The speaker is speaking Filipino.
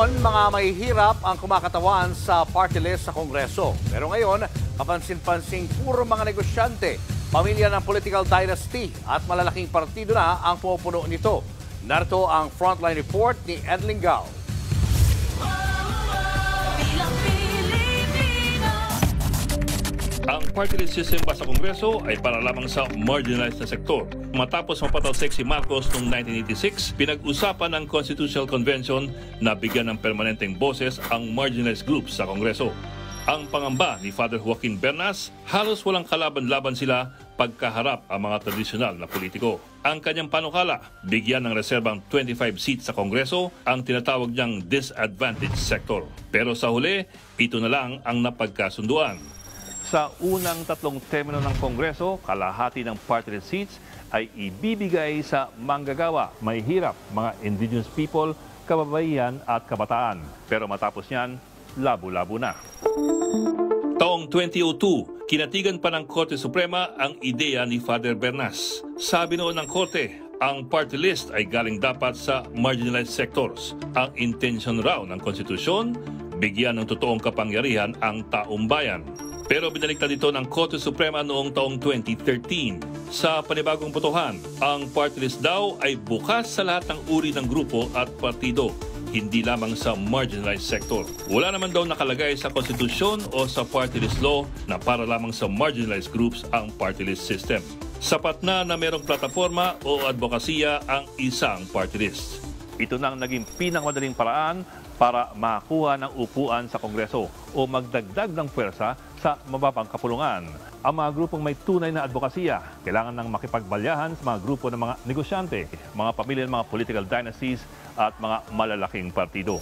Noon, mga mahihirap ang kumakatawan sa party list sa Kongreso. Pero ngayon, kapansin-pansing puro mga negosyante, pamilya ng political dynasty at malalaking partido na ang pumupuno nito. Narito ang frontline report ni Ed Lingal. Ang party list system pa sa Kongreso ay para lamang sa marginalized na sektor. Matapos mapatalsik si Marcos noong 1986, pinag-usapan ng Constitutional Convention na bigyan ng permanenteng boses ang marginalized groups sa Kongreso. Ang pangamba ni Father Joaquin Bernas, halos walang kalaban-laban sila pagkaharap ang mga tradisyonal na politiko. Ang kanyang panukala, bigyan ng reserbang 25 seats sa Kongreso ang tinatawag niyang disadvantaged sector. Pero sa huli, ito na lang ang napagkasunduan. Sa unang 3 termino ng Kongreso, kalahati ng party list seats ay ibibigay sa manggagawa, mahihirap, mga indigenous people, kababaihan at kabataan. Pero matapos niyan, labo-labo na. Taong 2002, kinatigan pa ng Korte Suprema ang ideya ni Father Bernas. Sabi noon ng Korte, ang party list ay galing dapat sa marginalized sectors. Ang intensyon raw ng konstitusyon, bigyan ng totoong kapangyarihan ang taong bayan. Pero binaliktad dito ng Korte Suprema noong taong 2013. Sa panibagong botohan, ang party list daw ay bukas sa lahat ng uri ng grupo at partido, hindi lamang sa marginalized sector. Wala naman daw nakalagay sa konstitusyon o sa party list law na para lamang sa marginalized groups ang party list system. Sapat na merong plataforma o advokasya ang isang party list. Ito na ang naging pinakamadaling paraan para makakuha ng upuan sa Kongreso o magdagdag ng pwersa sa mababang kapulungan. Ang mga grupong may tunay na advokasya, kailangan ng makipagbalyahan sa mga grupo ng mga negosyante, mga pamilya ng mga political dynasties at mga malalaking partido.